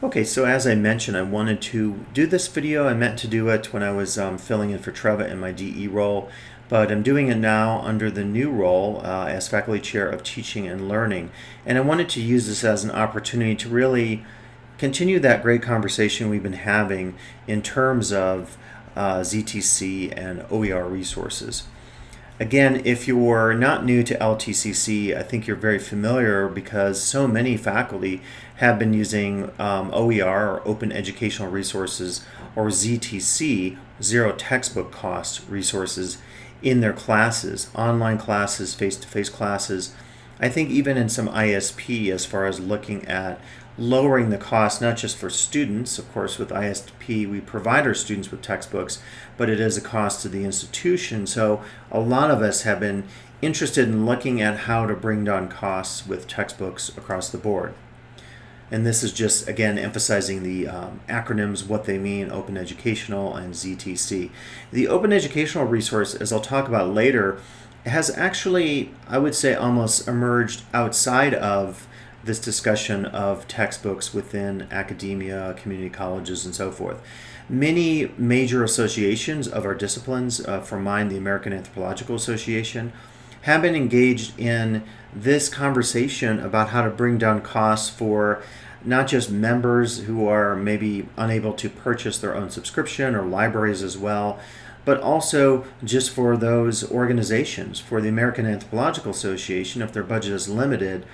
Okay, so as I mentioned, I wanted to do this video. I meant to do it when I was filling in for Treva in my DE role, but I'm doing it now under the new role as Faculty Chair of Teaching and Learning. And I wanted to use this as an opportunity to really continue that great conversation we've been having in terms of ZTC and OER resources. Again, if you're not new to LTCC, I think you're very familiar because so many faculty have been using OER, or Open Educational Resources, or ZTC, Zero Textbook Cost resources, in their classes, online classes, face-to-face classes. I think even in some ISP, as far as looking at lowering the cost, not just for students. Of course, with ISP, we provide our students with textbooks, but it is a cost to the institution. So a lot of us have been interested in looking at how to bring down costs with textbooks across the board. And this is just, again, emphasizing the acronyms, what they mean, Open Educational and ZTC. The Open Educational resource, as I'll talk about later, has actually, I would say, almost emerged outside of this discussion of textbooks within academia, community colleges, and so forth. Many major associations of our disciplines, for mine, the American Anthropological Association, have been engaged in this conversation about how to bring down costs for not just members who are maybe unable to purchase their own subscription, or libraries as well, but also just for those organizations. For the American Anthropological Association, if their budget is limited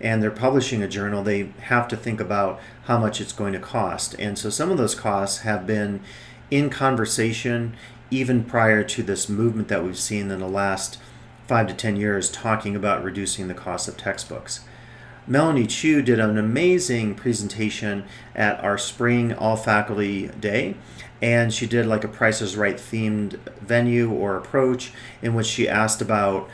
and they're publishing a journal, they have to think about how much it's going to cost. And so some of those costs have been in conversation even prior to this movement that we've seen in the last 5 to 10 years, talking about reducing the cost of textbooks. Melanie Chu did an amazing presentation at our spring all-faculty day, and she did like a Price is Right themed venue or approach in which she asked about,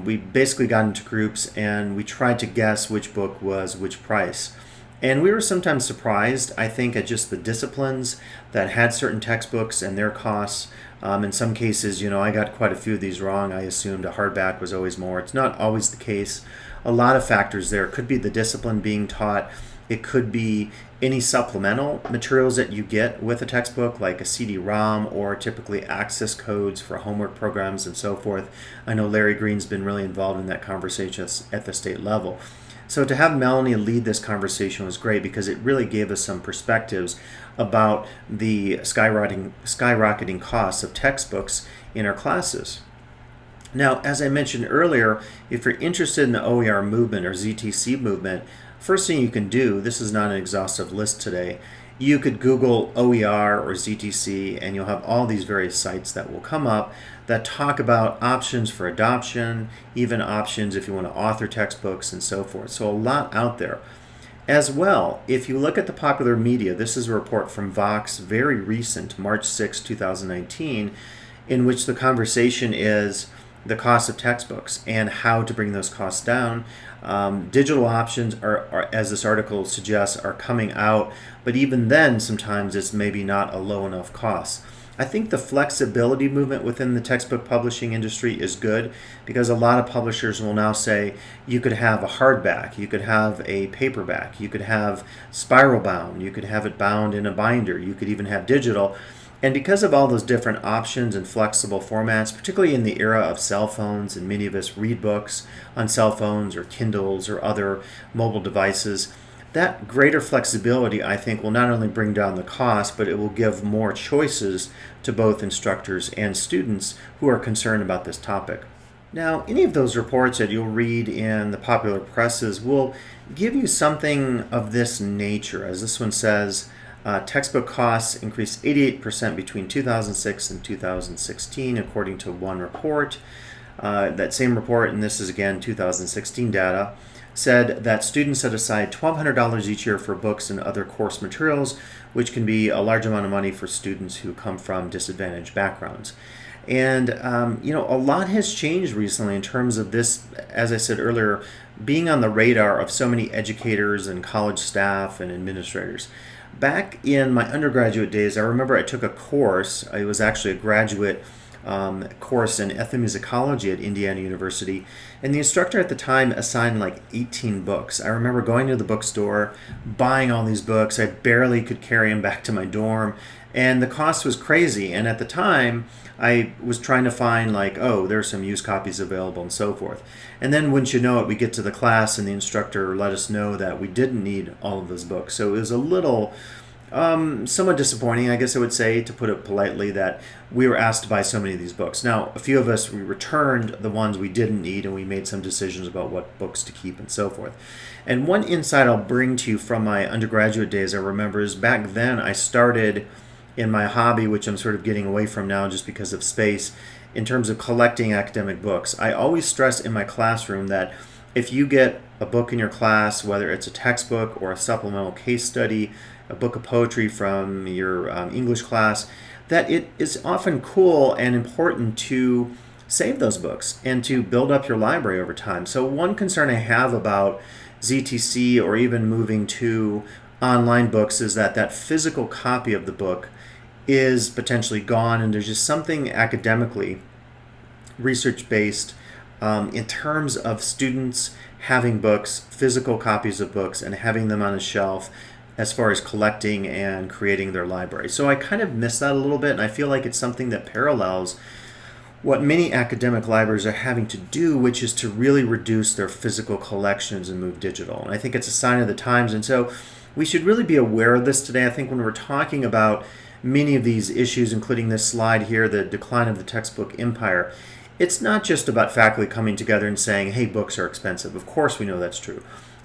we basically got into groups and we tried to guess which book was which price. And we were sometimes surprised, I think, at just the disciplines that had certain textbooks and their costs. In some cases, I got quite a few of these wrong. I assumed a hardback was always more. It's not always the case. A lot of factors there. It could be the discipline being taught. It could be any supplemental materials that you get with a textbook, like a CD-ROM or typically access codes for homework programs and so forth. I know Larry Green's been really involved in that conversation at the state level. So to have Melanie lead this conversation was great because it really gave us some perspectives about the skyrocketing costs of textbooks in our classes. Now, as I mentioned earlier, if you're interested in the OER movement or ZTC movement, first thing you can do, this is not an exhaustive list today, you could Google OER or ZTC and you'll have all these various sites that will come up that talk about options for adoption, even options if you want to author textbooks and so forth. So a lot out there. As well, if you look at the popular media, this is a report from Vox, very recent, March 6, 2019, in which the conversation is the cost of textbooks and how to bring those costs down. Digital options are, as this article suggests, are coming out, but even then sometimes it's maybe not a low enough cost. I think the flexibility movement within the textbook publishing industry is good because a lot of publishers will now say you could have a hardback, you could have a paperback, you could have spiral bound, you could have it bound in a binder, you could even have digital. And because of all those different options and flexible formats, particularly in the era of cell phones, and many of us read books on cell phones or Kindles or other mobile devices, that greater flexibility, I think, will not only bring down the cost, but it will give more choices to both instructors and students who are concerned about this topic. Now, any of those reports that you'll read in the popular presses will give you something of this nature. As this one says, textbook costs increased 88% between 2006 and 2016, according to one report. That same report, and this is again 2016 data, said that students set aside $1,200 each year for books and other course materials, which can be a large amount of money for students who come from disadvantaged backgrounds. And, a lot has changed recently in terms of this, as I said earlier, being on the radar of so many educators and college staff and administrators. Back in my undergraduate days, I remember I took a course. It was actually a graduate course in ethnomusicology at Indiana University, and the instructor at the time assigned like 18 books. I remember going to the bookstore, buying all these books. I barely could carry them back to my dorm, and the cost was crazy. And at the time, I was trying to find like, oh, there's some used copies available and so forth. And then wouldn't you know it, we get to the class and the instructor let us know that we didn't need all of those books. So it was a little somewhat disappointing, I guess I would say, to put it politely, that we were asked to buy so many of these books. Now, a few of us, we returned the ones we didn't need, and we made some decisions about what books to keep and so forth. And one insight I'll bring to you from my undergraduate days, I remember, is back then I started in my hobby, which I'm sort of getting away from now just because of space, in terms of collecting academic books. I always stress in my classroom that if you get a book in your class, whether it's a textbook or a supplemental case study, a book of poetry from your English class, that it is often cool and important to save those books and to build up your library over time. So one concern I have about ZTC or even moving to online books is that that physical copy of the book is potentially gone, and there's just something academically research-based in terms of students having books, physical copies of books, and having them on a shelf as far as collecting and creating their library. So I kind of miss that a little bit, and I feel like it's something that parallels what many academic libraries are having to do, which is to really reduce their physical collections and move digital. And I think it's a sign of the times, and so we should really be aware of this today. I think when we're talking about many of these issues, including this slide here, the decline of the textbook empire, it's not just about faculty coming together and saying, hey, books are expensive. Of course we know that's true.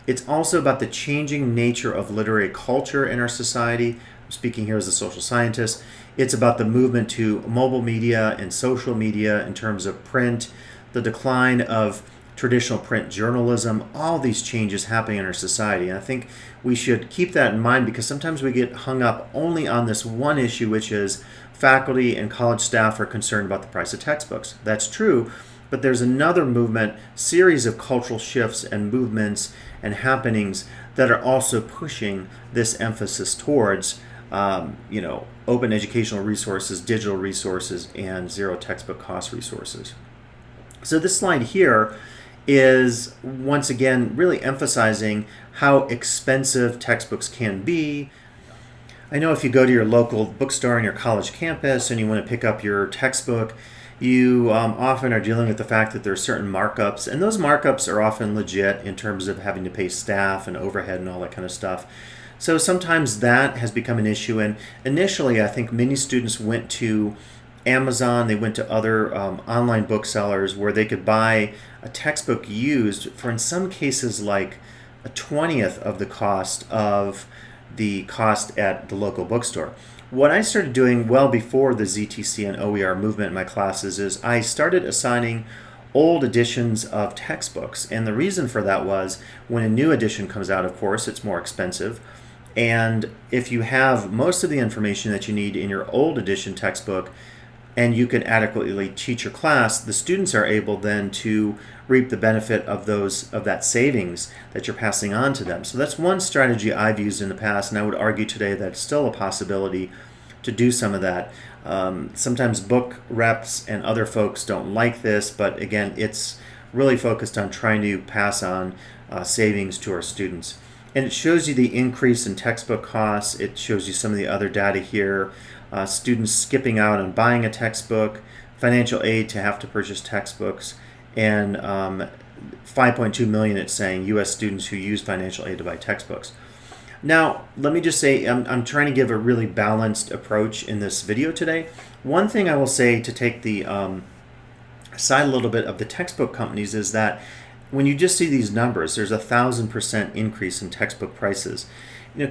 It's also about the changing nature of literary culture in our society. I'm speaking here as a social scientist. It's about the movement to mobile media and social media in terms of print, the decline of traditional print journalism, all these changes happening in our society. And I think we should keep that in mind, because sometimes we get hung up only on this one issue, which is faculty and college staff are concerned about the price of textbooks. That's true, but there's another movement, series of cultural shifts and movements and happenings that are also pushing this emphasis towards open educational resources, digital resources, and zero textbook cost resources. So this slide here is once again really emphasizing how expensive textbooks can be. I know if you go to your local bookstore on your college campus and you want to pick up your textbook, you often are dealing with the fact that there are certain markups, and those markups are often legit in terms of having to pay staff and overhead and all that kind of stuff. So sometimes that has become an issue, and initially I think many students went to Amazon, they went to other online booksellers where they could buy a textbook used for, in some cases, like a 20th of the cost at the local bookstore. What I started doing well before the ZTC and OER movement in my classes is I started assigning old editions of textbooks. And the reason for that was when a new edition comes out, of course, it's more expensive. And if you have most of the information that you need in your old edition textbook and you can adequately teach your class, the students are able then to reap the benefit of that savings that you're passing on to them. So that's one strategy I've used in the past, and I would argue today that it's still a possibility to do some of that. Sometimes book reps and other folks don't like this, but again, it's really focused on trying to pass on savings to our students. And it shows you the increase in textbook costs. It shows you some of the other data here. Students skipping out on buying a textbook, financial aid to have to purchase textbooks, and 5.2 million, it's saying, U.S. students who use financial aid to buy textbooks. Now, let me just say, I'm trying to give a really balanced approach in this video today. One thing I will say to take the side a little bit of the textbook companies is that when you just see these numbers, there's 1,000% increase in textbook prices.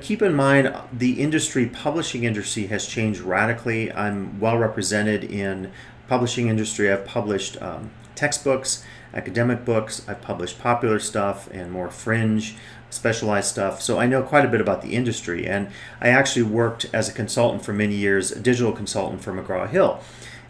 Keep in mind the publishing industry has changed radically. I'm well represented in publishing industry. I've published textbooks, academic books. I've published popular stuff and more fringe, specialized stuff. So I know quite a bit about the industry. And I actually worked as a consultant for many years, a digital consultant for McGraw-Hill.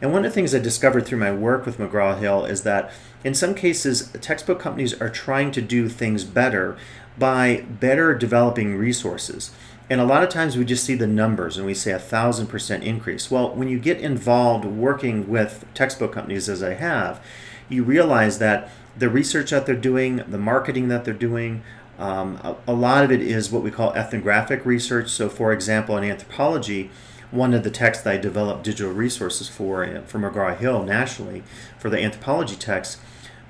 And one of the things I discovered through my work with McGraw-Hill is that in some cases, textbook companies are trying to do things better by better developing resources. And a lot of times we just see the numbers and we say 1,000% increase. Well, when you get involved working with textbook companies, as I have, you realize that the research that they're doing, the marketing that they're doing, a lot of it is what we call ethnographic research. So, for example, in anthropology, one of the texts that I developed digital resources for McGraw-Hill nationally for the anthropology text,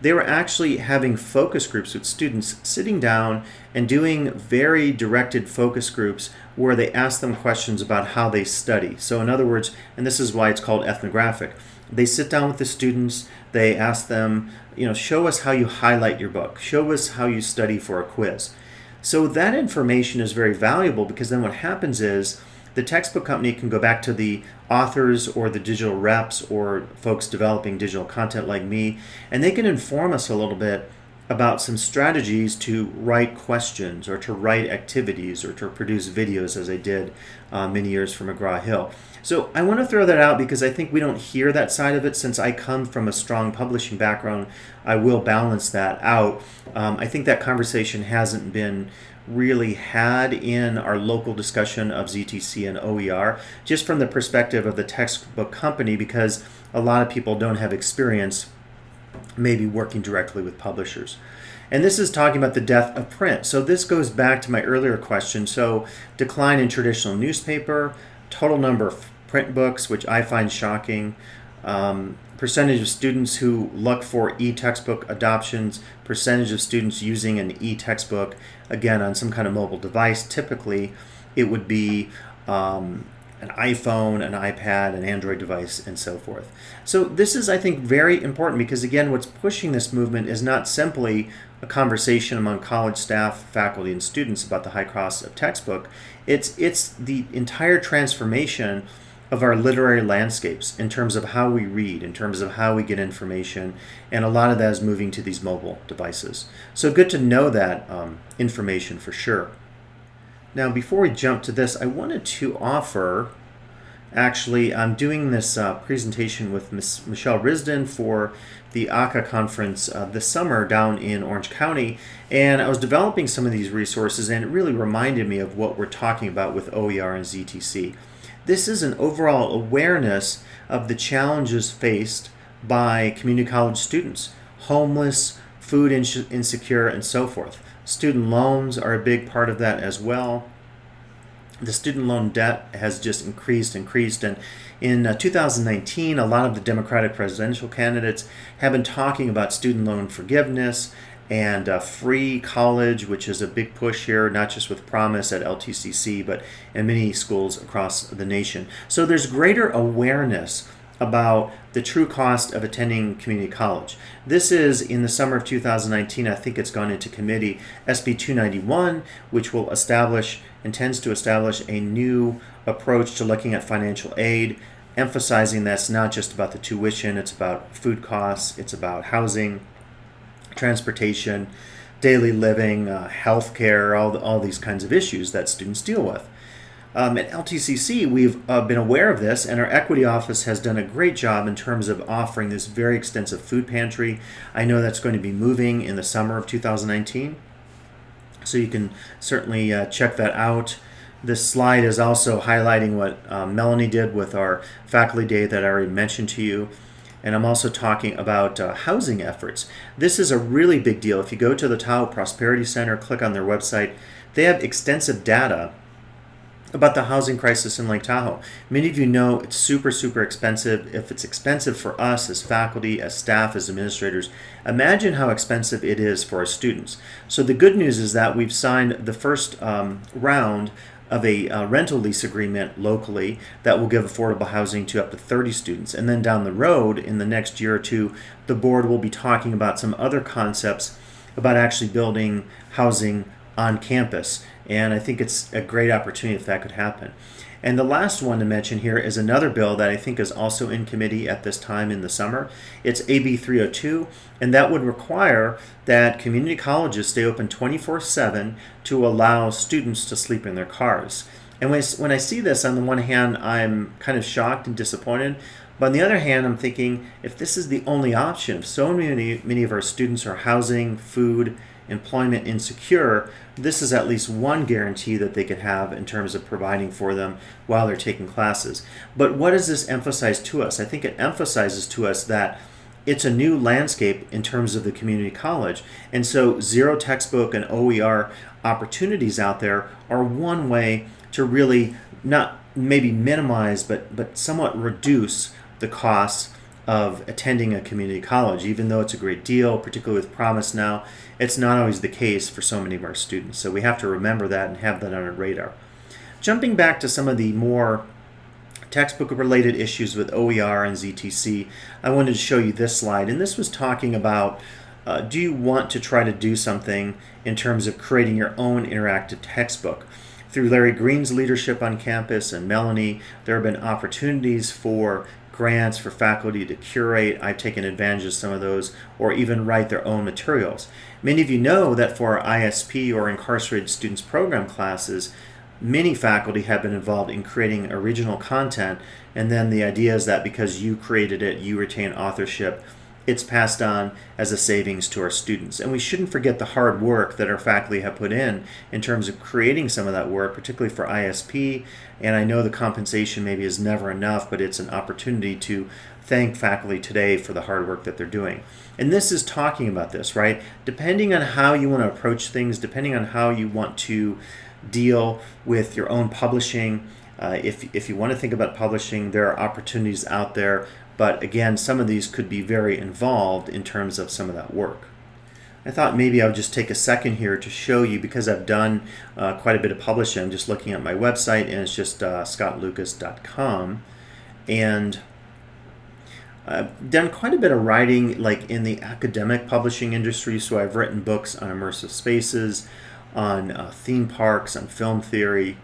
they were actually having focus groups with students sitting down and doing very directed focus groups where they ask them questions about how they study. So in other words, and this is why it's called ethnographic, they sit down with the students, they ask them, show us how you highlight your book, show us how you study for a quiz. So that information is very valuable because then what happens is the textbook company can go back to the authors or the digital reps or folks developing digital content like me, and they can inform us a little bit about some strategies to write questions or to write activities or to produce videos, as I did many years for McGraw-Hill. So I want to throw that out because I think we don't hear that side of it. Since I come from a strong publishing background, I will balance that out. I think that conversation hasn't been really had in our local discussion of ZTC and OER, just from the perspective of the textbook company, because a lot of people don't have experience maybe working directly with publishers. And this is talking about the death of print. So this goes back to my earlier question. So decline in traditional newspaper, total number of print books, which I find shocking, percentage of students who look for e-textbook adoptions, percentage of students using an e-textbook, again, on some kind of mobile device. Typically, it would be an iPhone, an iPad, an Android device, and so forth. So this is, I think, very important because, again, what's pushing this movement is not simply a conversation among college staff, faculty, and students about the high cost of textbook. It's the entire transformation of our literary landscapes in terms of how we read, in terms of how we get information, and a lot of that is moving to these mobile devices. So good to know that information for sure. Now, before we jump to this, I wanted to offer, actually, I'm doing this presentation with Ms. Michelle Risden for the ACA conference this summer down in Orange County, and I was developing some of these resources, and it really reminded me of what we're talking about with OER and ZTC. This is an overall awareness of the challenges faced by community college students, homeless, food insecure, and so forth. Student loans are a big part of that as well. The student loan debt has just increased, and in 2019, a lot of the Democratic presidential candidates have been talking about student loan forgiveness and free college, which is a big push here, not just with Promise at LTCC, but in many schools across the nation. So there's greater awareness about the true cost of attending community college. This is in the summer of 2019, I think it's gone into committee, SB 291, which will intends to establish a new approach to looking at financial aid, emphasizing that's not just about the tuition, it's about food costs, it's about housing, transportation, daily living, healthcare, all these kinds of issues that students deal with. At LTCC, we've been aware of this, and our equity office has done a great job in terms of offering this very extensive food pantry. I know that's going to be moving in the summer of 2019, so you can certainly check that out. This slide is also highlighting what Melanie did with our faculty day that I already mentioned to you. And I'm also talking about housing efforts. This is a really big deal. If you go to the Tahoe Prosperity Center, click on their website, they have extensive data about the housing crisis in Lake Tahoe. Many of you know it's super, super expensive. If it's expensive for us as faculty, as staff, as administrators, imagine how expensive it is for our students. So the good news is that we've signed the first round of a rental lease agreement locally that will give affordable housing to up to 30 students. And then down the road, in the next year or two, the board will be talking about some other concepts about actually building housing on campus. And I think it's a great opportunity if that could happen. And the last one to mention here is another bill that I think is also in committee at this time in the summer. It's AB 302, and that would require that community colleges stay open 24/7 to allow students to sleep in their cars. And when I see this, on the one hand, I'm kind of shocked and disappointed. But on the other hand, I'm thinking, if this is the only option, if so many of our students are housing, food, employment insecure, this is at least one guarantee that they could have in terms of providing for them while they're taking classes. But what does this emphasize to us? I think it emphasizes to us that it's a new landscape in terms of the community college. And so zero textbook and OER opportunities out there are one way to really not maybe minimize, but somewhat reduce the costs of attending a community college. Even though it's a great deal, particularly with Promise Now, it's not always the case for so many of our students. So we have to remember that and have that on our radar. Jumping back to some of the more textbook-related issues with OER and ZTC, I wanted to show you this slide. And this was talking about, do you want to try to do something in terms of creating your own interactive textbook? Through Larry Green's leadership on campus and Melanie, there have been opportunities for grants for faculty to curate. I've taken advantage of some of those, or even write their own materials. Many of you know that for our ISP or Incarcerated Students Program classes, many faculty have been involved in creating original content, and then the idea is that because you created it, you retain authorship. It's passed on as a savings to our students. And we shouldn't forget the hard work that our faculty have put in terms of creating some of that work, particularly for ISP. And I know the compensation maybe is never enough, but it's an opportunity to thank faculty today for the hard work that they're doing. And this is talking about this, right? Depending on how you want to approach things, depending on how you want to deal with your own publishing, if you want to think about publishing, there are opportunities out there. But again, some of these could be very involved in terms of some of that work. I thought maybe I would just take a second here to show you, because I've done quite a bit of publishing. I'm just looking at my website, and it's just scottlucas.com. And I've done quite a bit of writing like in the academic publishing industry. So I've written books on immersive spaces, on theme parks, on film theory,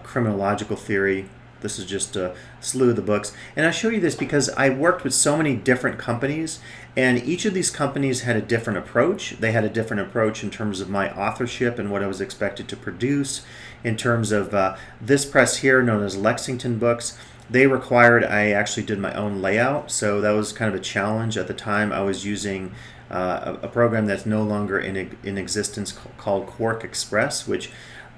criminological theory. This is just a slew of the books. And I show you this because I worked with so many different companies, and each of these companies had a different approach. They had a different approach in terms of my authorship and what I was expected to produce. In terms of this press here, known as Lexington Books, they required I actually did my own layout. So that was kind of a challenge at the time. I was using a program that's no longer in existence called Quark Express, which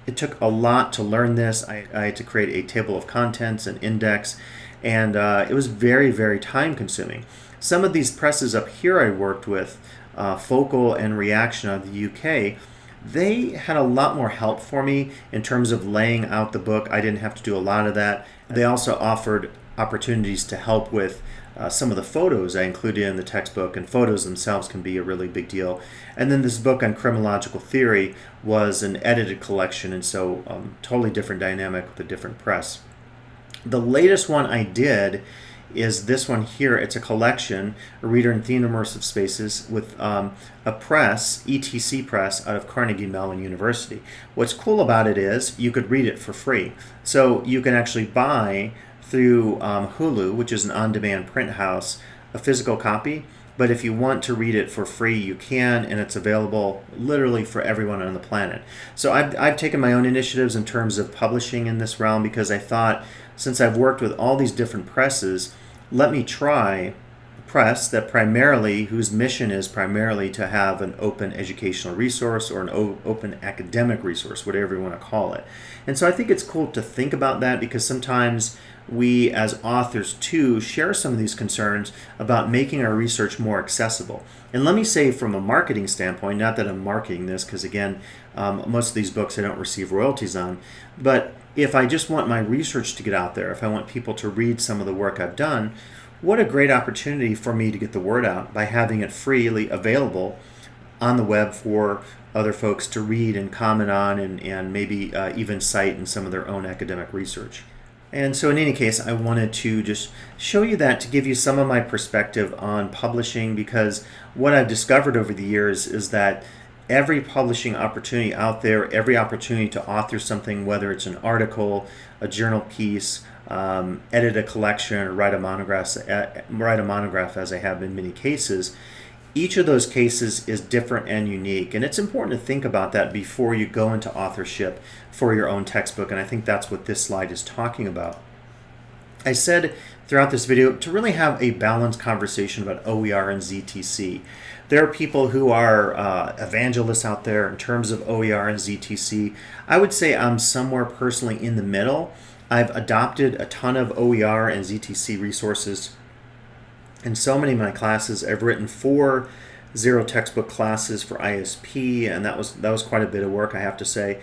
it took a lot to learn this. I had to create a table of contents, an index, and it was very, very time consuming. Some of these presses up here I worked with, Focal and Reaction out of the UK, they had a lot more help for me in terms of laying out the book. I didn't have to do a lot of that. They also offered opportunities to help with some of the photos I included in the textbook, and photos themselves can be a really big deal. And then this book on criminological theory was an edited collection, and so totally different dynamic with a different press. The latest one I did is this one here. It's a collection, a reader and theme immersive spaces, with a press, ETC press, out of Carnegie Mellon University. What's cool about it is you could read it for free. So you can actually buy through Hulu, which is an on-demand print house, a physical copy. But if you want to read it for free, you can, and it's available literally for everyone on the planet. So I've taken my own initiatives in terms of publishing in this realm, because I thought, since I've worked with all these different presses, let me try a press that whose mission is primarily to have an open educational resource, or an open academic resource, whatever you want to call it. And so I think it's cool to think about that, because sometimes we as authors too share some of these concerns about making our research more accessible. And let me say, from a marketing standpoint, not that I'm marketing this, because again, most of these books I don't receive royalties on, but if I just want my research to get out there, if I want people to read some of the work I've done, what a great opportunity for me to get the word out by having it freely available on the web for other folks to read and comment on, and maybe even cite in some of their own academic research. And so in any case, I wanted to just show you that, to give you some of my perspective on publishing, because what I've discovered over the years is that every publishing opportunity out there, every opportunity to author something, whether it's an article, a journal piece, edit a collection, or write a monograph as I have in many cases, each of those cases is different and unique. And it's important to think about that before you go into authorship for your own textbook. And I think that's what this slide is talking about. I said throughout this video to really have a balanced conversation about OER and ZTC. There are people who are evangelists out there in terms of OER and ZTC. I would say I'm somewhere personally in the middle. I've adopted a ton of OER and ZTC resources in so many of my classes. I've written 4 zero textbook classes for ISP, and that was quite a bit of work, I have to say.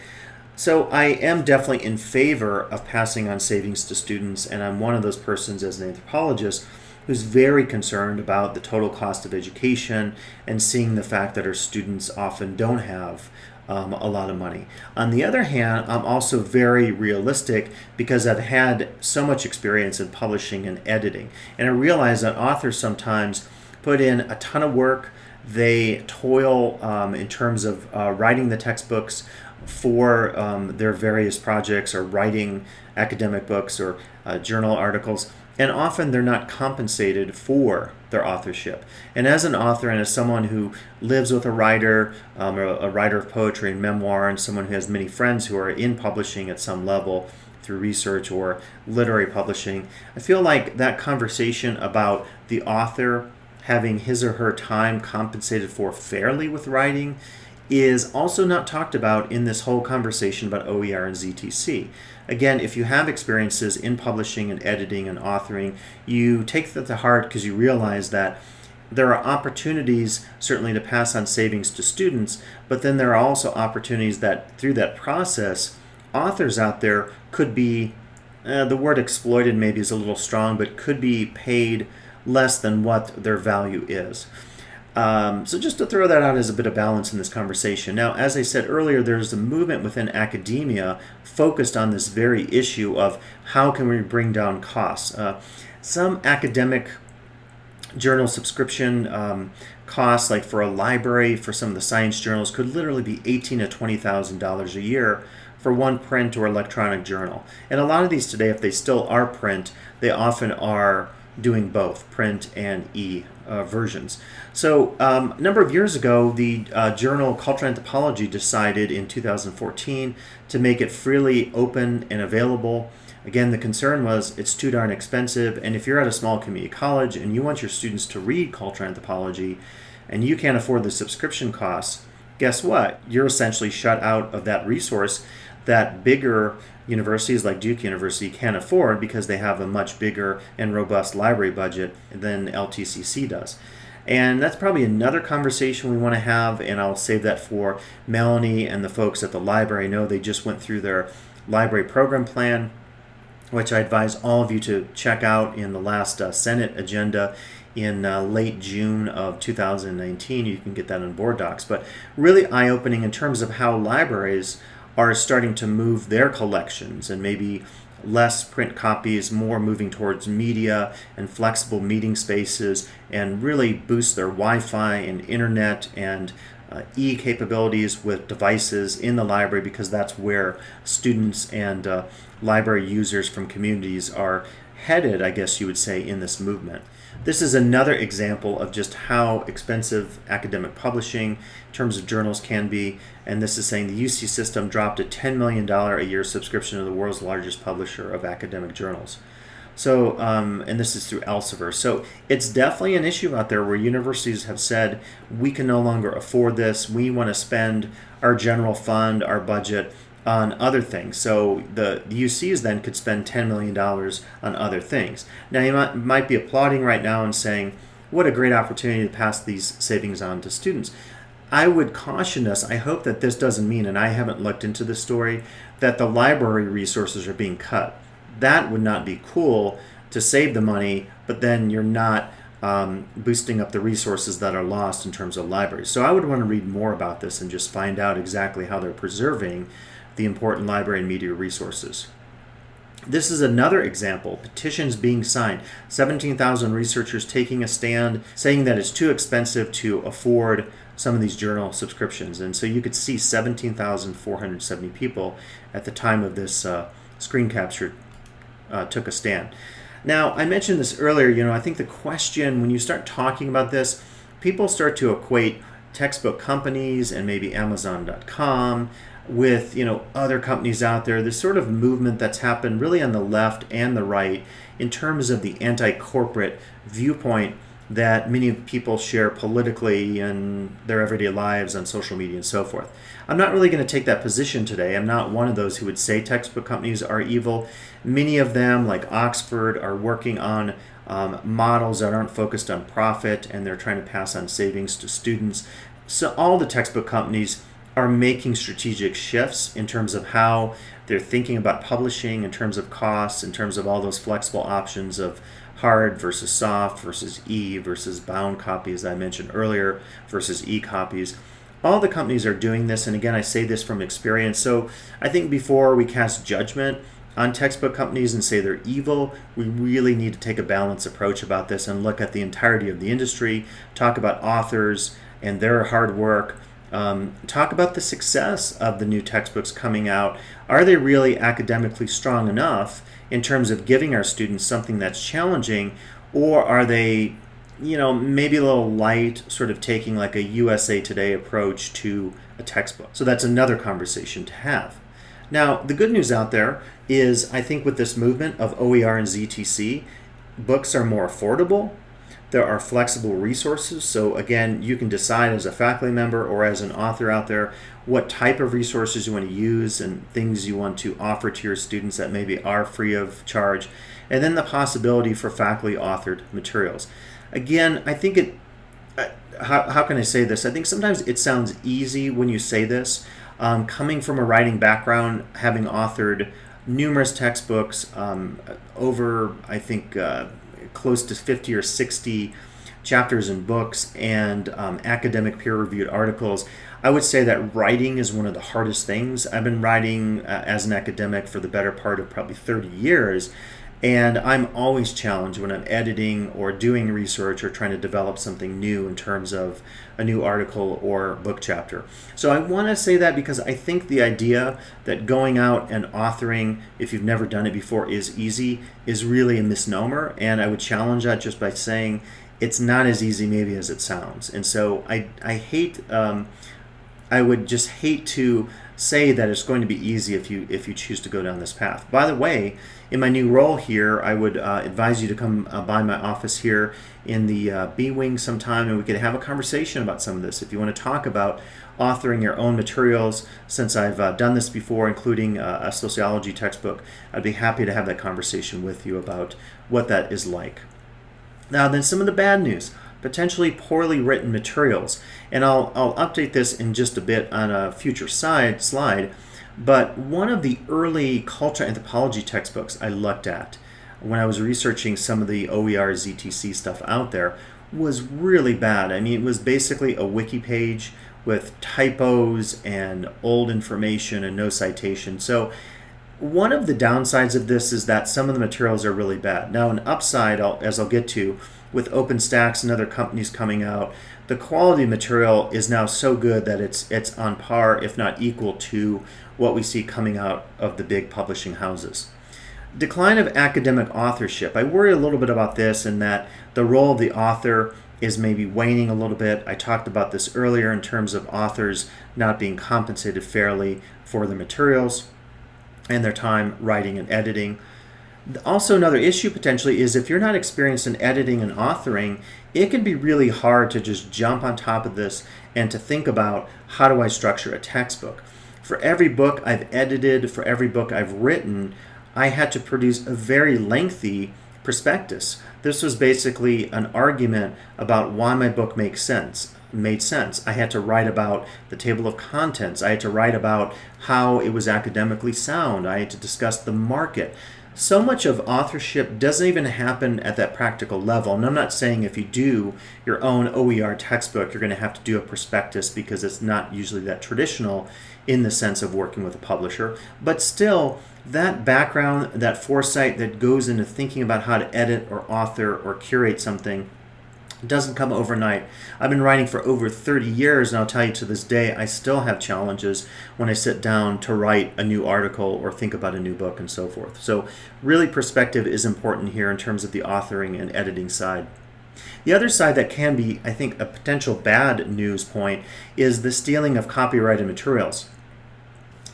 So I am definitely in favor of passing on savings to students, and I'm one of those persons as an anthropologist who's very concerned about the total cost of education and seeing the fact that our students often don't have a lot of money. On the other hand, I'm also very realistic because I've had so much experience in publishing and editing, and I realize that authors sometimes put in a ton of work. They toil in terms of writing the textbooks for their various projects, or writing academic books or journal articles, and often they're not compensated for their authorship. And as an author and as someone who lives with a writer of poetry and memoir, and someone who has many friends who are in publishing at some level through research or literary publishing, I feel like that conversation about the author having his or her time compensated for fairly with writing is also not talked about in this whole conversation about OER and ZTC. Again, if you have experiences in publishing and editing and authoring, you take that to heart because you realize that there are opportunities certainly to pass on savings to students, but then there are also opportunities that through that process, authors out there could be, the word exploited maybe is a little strong, but could be paid less than what their value is. So just to throw that out as a bit of balance in this conversation. Now, as I said earlier, there's a movement within academia focused on this very issue of how can we bring down costs. Some academic journal subscription costs, like for a library, for some of the science journals, could literally be $18,000 to $20,000 a year for one print or electronic journal. And a lot of these today, if they still are print, they often are doing both print and versions. So a number of years ago, the journal Cultural Anthropology decided in 2014 to make it freely open and available. Again, the concern was it's too darn expensive, and if you're at a small community college and you want your students to read cultural anthropology and you can't afford the subscription costs, guess what? You're essentially shut out of that resource that bigger universities like Duke University can't afford because they have a much bigger and robust library budget than LTCC does. And that's probably another conversation we want to have, and I'll save that for Melanie and the folks at the library. I know they just went through their library program plan, which I advise all of you to check out in the last Senate agenda in late June of 2019. You can get that on board docs. But really eye-opening in terms of how libraries are starting to move their collections, and maybe less print copies, more moving towards media and flexible meeting spaces, and really boost their Wi-Fi and internet and e-capabilities with devices in the library, because that's where students and library users from communities are headed, I guess you would say, in this movement. This is another example of just how expensive academic publishing in terms of journals can be, and this is saying the UC system dropped a $10 million a year subscription to the world's largest publisher of academic journals. So, and this is through Elsevier. So it's definitely an issue out there where universities have said, we can no longer afford this, we want to spend our general fund, our budget, on other things. So the UCs then could spend $10 million on other things. Now you might be applauding right now and saying, what a great opportunity to pass these savings on to students. I would caution us, I hope that this doesn't mean, and I haven't looked into this story, that the library resources are being cut. That would not be cool, to save the money, but then you're not boosting up the resources that are lost in terms of libraries. So I would want to read more about this and just find out exactly how they're preserving the important library and media resources. This is another example. Petitions being signed. 17,000 researchers taking a stand, saying that it's too expensive to afford some of these journal subscriptions. And so you could see 17,470 people at the time of this screen capture took a stand. Now, I mentioned this earlier, I think the question, when you start talking about this, people start to equate textbook companies and maybe Amazon.com with other companies out there, this sort of movement that's happened really on the left and the right in terms of the anti-corporate viewpoint that many people share politically in their everyday lives on social media and so forth. I'm not really going to take that position today. I'm not one of those who would say textbook companies are evil. Many of them, like Oxford, are working on models that aren't focused on profit, and they're trying to pass on savings to students. So all the textbook companies are making strategic shifts in terms of how they're thinking about publishing, in terms of costs, in terms of all those flexible options of hard versus soft versus versus bound copy, as I mentioned earlier, versus e-copies. All the companies are doing this, and again, I say this from experience. So I think before we cast judgment on textbook companies and say they're evil, we really need to take a balanced approach about this and look at the entirety of the industry, talk about authors and their hard work, talk about the success of the new textbooks coming out. Are they really academically strong enough in terms of giving our students something that's challenging, or are they maybe a little light, sort of taking like a USA Today approach to a textbook? So that's another conversation to have. Now, the good news out there is, I think with this movement of OER and ZTC, books are more affordable. There are flexible resources. So again, you can decide as a faculty member or as an author out there what type of resources you want to use and things you want to offer to your students that maybe are free of charge. And then the possibility for faculty authored materials. Again, I think how can I say this? I think sometimes it sounds easy when you say this. Coming from a writing background, having authored numerous textbooks, over, I think, close to 50 or 60 chapters in books and academic peer-reviewed articles, I would say that writing is one of the hardest things. I've been writing as an academic for the better part of probably 30 years, and I'm always challenged when I'm editing or doing research or trying to develop something new in terms of a new article or book chapter. So I want to say that because I think the idea that going out and authoring, if you've never done it before, is easy is really a misnomer. And I would challenge that just by saying it's not as easy maybe as it sounds. And so I would just hate to say that it's going to be easy if you choose to go down this path. By the way, in my new role here, I would advise you to come by my office here in the B Wing sometime, and we could have a conversation about some of this. If you want to talk about authoring your own materials, since I've done this before, including a sociology textbook, I'd be happy to have that conversation with you about what that is like. Now then, some of the bad news. Potentially poorly written materials. And I'll update this in just a bit on a future slide, but one of the early cultural anthropology textbooks I looked at when I was researching some of the OER ZTC stuff out there was really bad. I mean, it was basically a wiki page with typos and old information and no citation. So one of the downsides of this is that some of the materials are really bad. Now, an upside, as I'll get to, with OpenStax and other companies coming out, the quality material is now so good that it's on par, if not equal to, what we see coming out of the big publishing houses. Decline of academic authorship. I worry a little bit about this in that the role of the author is maybe waning a little bit. I talked about this earlier in terms of authors not being compensated fairly for the materials and their time writing and editing. Also, another issue potentially is if you're not experienced in editing and authoring, it can be really hard to just jump on top of this and to think about, how do I structure a textbook? For every book I've edited, for every book I've written, I had to produce a very lengthy prospectus. This was basically an argument about why my book made sense. I had to write about the table of contents. I had to write about how it was academically sound. I had to discuss the market. So much of authorship doesn't even happen at that practical level. And I'm not saying if you do your own OER textbook, you're going to have to do a prospectus, because it's not usually that traditional in the sense of working with a publisher. But still, that background, that foresight that goes into thinking about how to edit or author or curate something doesn't come overnight. I've been writing for over 30 years, and I'll tell you, to this day, I still have challenges when I sit down to write a new article or think about a new book and so forth. So really, perspective is important here in terms of the authoring and editing side. The other side that can be, I think, a potential bad news point is the stealing of copyrighted materials.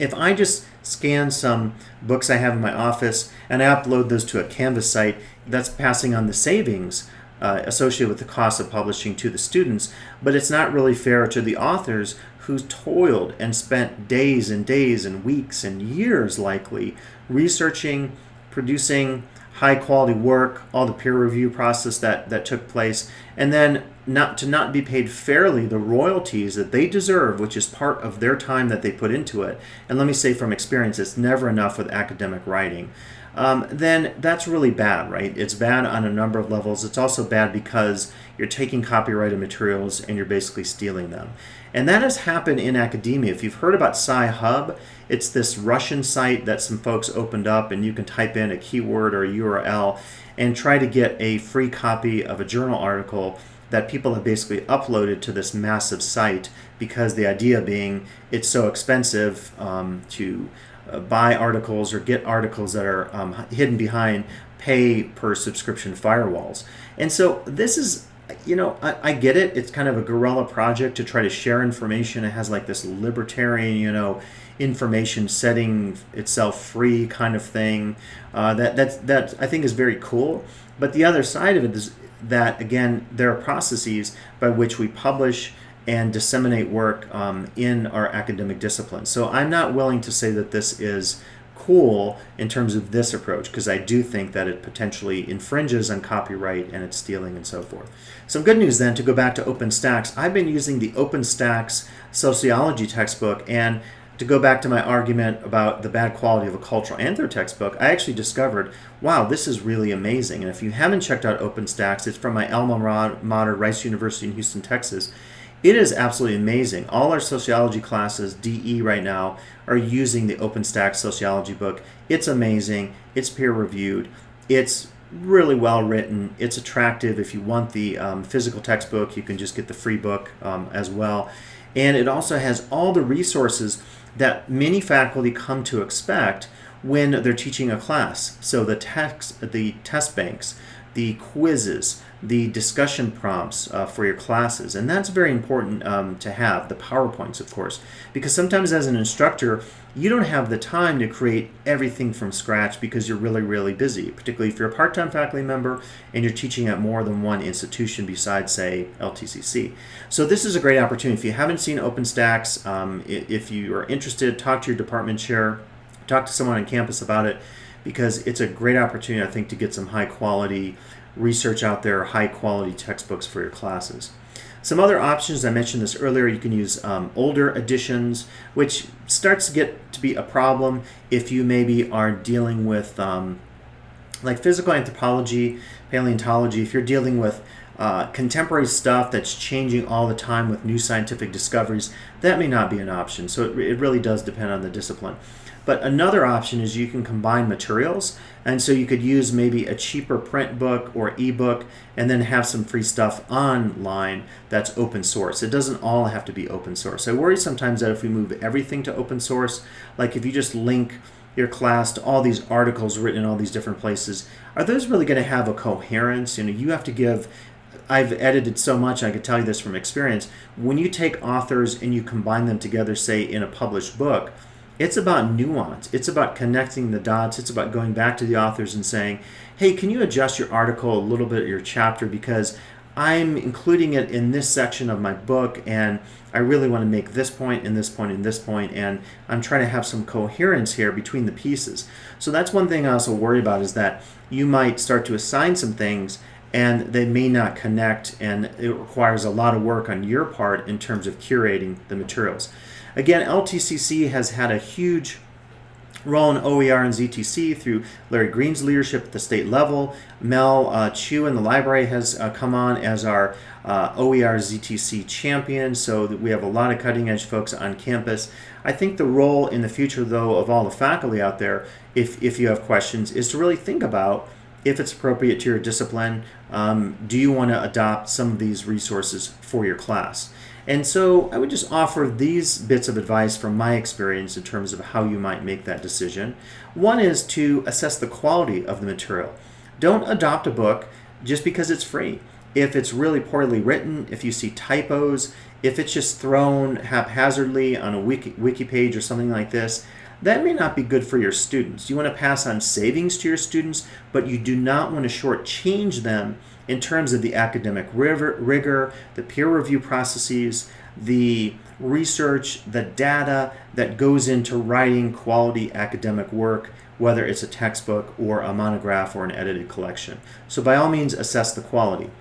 If I just scan some books I have in my office and I upload those to a Canvas site, that's passing on the savings associated with the cost of publishing to the students, but it's not really fair to the authors who toiled and spent days and days and weeks and years likely researching, producing high quality work, all the peer review process that took place, and then not be paid fairly the royalties that they deserve, which is part of their time that they put into it. And let me say from experience, it's never enough with academic writing. Then that's really bad, right? It's bad on a number of levels. It's also bad because you're taking copyrighted materials and you're basically stealing them. And that has happened in academia. If you've heard about Sci-Hub, it's this Russian site that some folks opened up, and you can type in a keyword or a URL and try to get a free copy of a journal article that people have basically uploaded to this massive site, because the idea being it's so expensive to buy articles or get articles that are hidden behind pay per subscription firewalls. And so this is, I get it. It's kind of a guerrilla project to try to share information. It has like this libertarian, information setting itself free kind of thing. That I think is very cool. But the other side of it is that, again, there are processes by which we publish and disseminate work in our academic disciplines. So I'm not willing to say that this is cool in terms of this approach, because I do think that it potentially infringes on copyright and it's stealing and so forth. Some good news then, to go back to OpenStax. I've been using the OpenStax sociology textbook, and to go back to my argument about the bad quality of a cultural anther textbook, I actually discovered, wow, this is really amazing. And if you haven't checked out OpenStax, it's from my alma mater, Rice University in Houston, Texas. It is absolutely amazing. All our sociology classes, DE right now, are using the OpenStax sociology book. It's amazing. It's peer-reviewed. It's really well written. It's attractive. If you want the physical textbook, you can just get the free book as well. And it also has all the resources that many faculty come to expect when they're teaching a class. So the test banks, the quizzes, the discussion prompts for your classes. And that's very important to have, the PowerPoints, of course, because sometimes as an instructor, you don't have the time to create everything from scratch because you're really, really busy, particularly if you're a part-time faculty member and you're teaching at more than one institution besides, say, LTCC. So this is a great opportunity. If you haven't seen OpenStax, if you are interested, talk to your department chair, talk to someone on campus about it, because it's a great opportunity, I think, to get some high-quality research out there, high-quality textbooks for your classes. Some other options, I mentioned this earlier, you can use older editions, which starts to get to be a problem if you maybe are dealing with like physical anthropology, paleontology. If you're dealing with contemporary stuff that's changing all the time with new scientific discoveries, that may not be an option. So it really does depend on the discipline. But another option is you can combine materials, and so you could use maybe a cheaper print book or ebook and then have some free stuff online that's open source. It doesn't all have to be open source. I worry sometimes that if we move everything to open source, like if you just link your class to all these articles written in all these different places, are those really going to have a coherence? You have to give. I've edited so much, I could tell you this from experience. When you take authors and you combine them together, say in a published book, it's about nuance. It's about connecting the dots. It's about going back to the authors and saying, hey, can you adjust your article a little bit, your chapter, because I'm including it in this section of my book, and I really want to make this point and this point and this point, and I'm trying to have some coherence here between the pieces. So that's one thing I also worry about, is that you might start to assign some things and they may not connect, and it requires a lot of work on your part in terms of curating the materials. Again, LTCC has had a huge role in OER and ZTC through Larry Green's leadership at the state level. Mel Chu in the library has come on as our OER ZTC champion, so that we have a lot of cutting edge folks on campus. I think the role in the future, though, of all the faculty out there, if you have questions, is to really think about if it's appropriate to your discipline. Do you want to adopt some of these resources for your class? And so I would just offer these bits of advice from my experience in terms of how you might make that decision. One is to assess the quality of the material. Don't adopt a book just because it's free. if it's really poorly written, if you see typos, if it's just thrown haphazardly on a wiki page or something like this, that may not be good for your students. You want to pass on savings to your students, but you do not want to shortchange them in terms of the academic rigor, the peer review processes, the research, the data that goes into writing quality academic work, whether it's a textbook or a monograph or an edited collection. So by all means, assess the quality.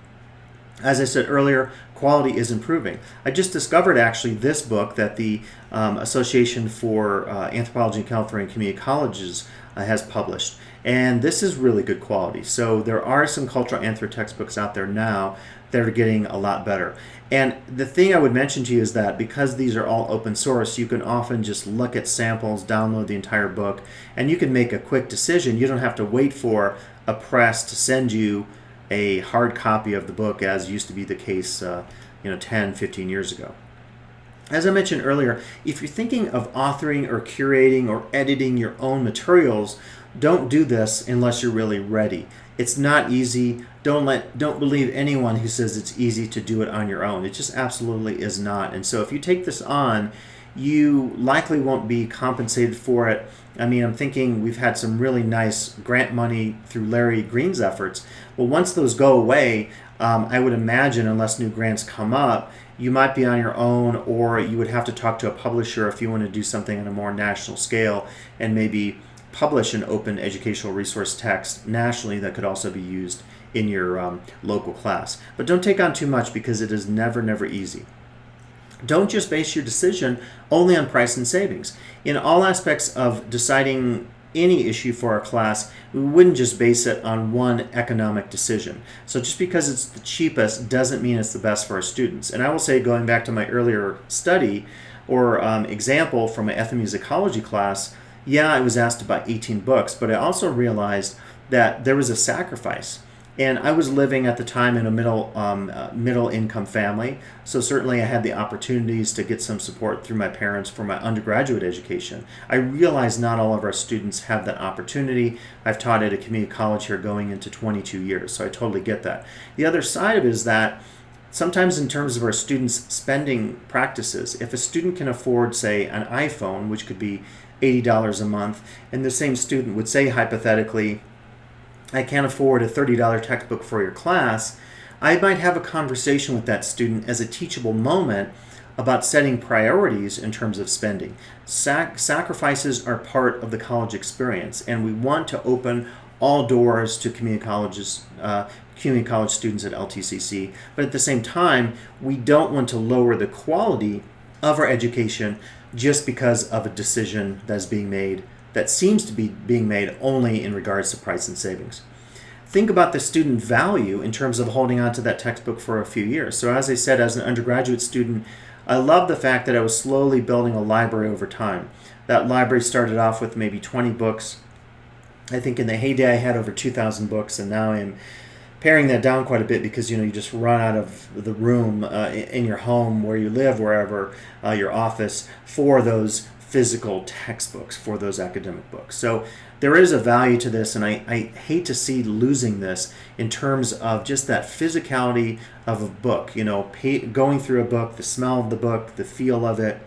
As I said earlier, quality is improving. I just discovered actually this book that the Association for Anthropology in California Community Colleges has published. And this is really good quality. So there are some cultural anthro textbooks out there now that are getting a lot better. And the thing I would mention to you is that because these are all open source, you can often just look at samples, download the entire book, and you can make a quick decision. You don't have to wait for a press to send you a hard copy of the book, as used to be the case 10, 15 years ago. As I mentioned earlier, if you're thinking of authoring or curating or editing your own materials, don't do this unless you're really ready. It's not easy. Don't believe anyone who says it's easy to do it on your own. It just absolutely is not. And so if you take this on, you likely won't be compensated for it. I mean, I'm thinking we've had some really nice grant money through Larry Green's efforts. Well, once those go away, I would imagine, unless new grants come up, you might be on your own, or you would have to talk to a publisher if you want to do something on a more national scale and maybe publish an open educational resource text nationally that could also be used in your local class. But don't take on too much, because it is never easy. Don't just base your decision only on price and savings. In all aspects of deciding any issue for our class, we wouldn't just base it on one economic decision. So just because it's the cheapest doesn't mean it's the best for our students. And I will say, going back to my earlier study or example from my ethnomusicology class, yeah, I was asked to buy 18 books, but I also realized that there was a sacrifice. And I was living at the time in a middle income family, so certainly I had the opportunities to get some support through my parents for my undergraduate education. I realize not all of our students have that opportunity. I've taught at a community college here going into 22 years, so I totally get that. The other side of it is that sometimes in terms of our students' spending practices, if a student can afford, say, an iPhone, which could be $80 a month, and the same student would say hypothetically, I can't afford a $30 textbook for your class, I might have a conversation with that student as a teachable moment about setting priorities in terms of spending. Sacrifices are part of the college experience, and we want to open all doors to community college students at LTCC, but at the same time, we don't want to lower the quality of our education just because of a decision that's being made that seems to be being made only in regards to price and savings. Think about the student value in terms of holding on to that textbook for a few years. So as I said, as an undergraduate student, I love the fact that I was slowly building a library over time. That library started off with maybe 20 books. I think in the heyday I had over 2,000 books, and now I'm paring that down quite a bit because you just run out of the room in your home, where you live, wherever, your office, for those physical textbooks, for those academic books. So there is a value to this, and I hate to see losing this in terms of just that physicality of a book, going through a book, the smell of the book, the feel of it,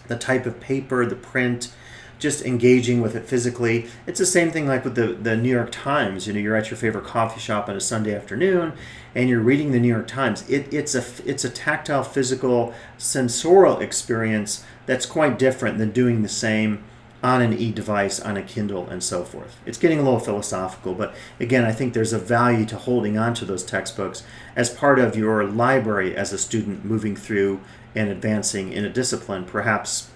the type of paper, the print, just engaging with it physically. It's the same thing like with the New York Times. You're at your favorite coffee shop on a Sunday afternoon and you're reading the New York Times. It's a tactile, physical, sensorial experience that's quite different than doing the same on an e-device, on a Kindle, and so forth. It's getting a little philosophical, but again, I think there's a value to holding on to those textbooks as part of your library as a student moving through and advancing in a discipline, perhaps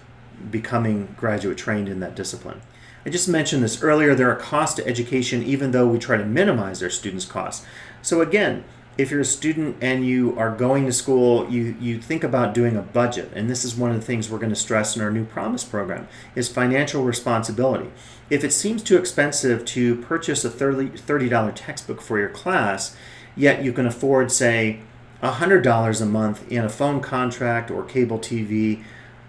becoming graduate trained in that discipline. I just mentioned this earlier, there are costs to education even though we try to minimize our students' costs. So again, if you're a student and you are going to school, you think about doing a budget, and this is one of the things we're going to stress in our new Promise program, is financial responsibility. If it seems too expensive to purchase a $30 textbook for your class, yet you can afford, say, $100 a month in a phone contract or cable TV,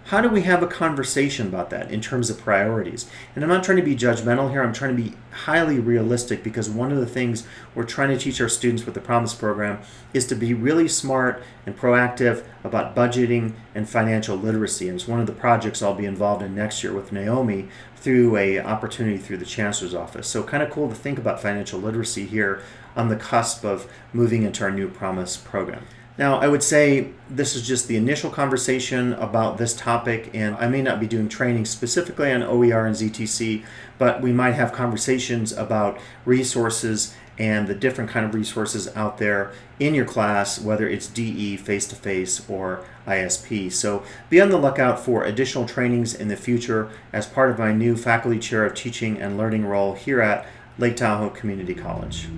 how do we have a conversation about that in terms of priorities? And I'm not trying to be judgmental here, I'm trying to be highly realistic, because one of the things we're trying to teach our students with the Promise program is to be really smart and proactive about budgeting and financial literacy. And it's one of the projects I'll be involved in next year with Naomi through a opportunity through the Chancellor's Office. So kind of cool to think about financial literacy here on the cusp of moving into our new Promise program. Now, I would say this is just the initial conversation about this topic, and I may not be doing training specifically on OER and ZTC, but we might have conversations about resources and the different kind of resources out there in your class, whether it's DE, face-to-face, or ISP. So be on the lookout for additional trainings in the future as part of my new Faculty Chair of Teaching and Learning role here at Lake Tahoe Community College.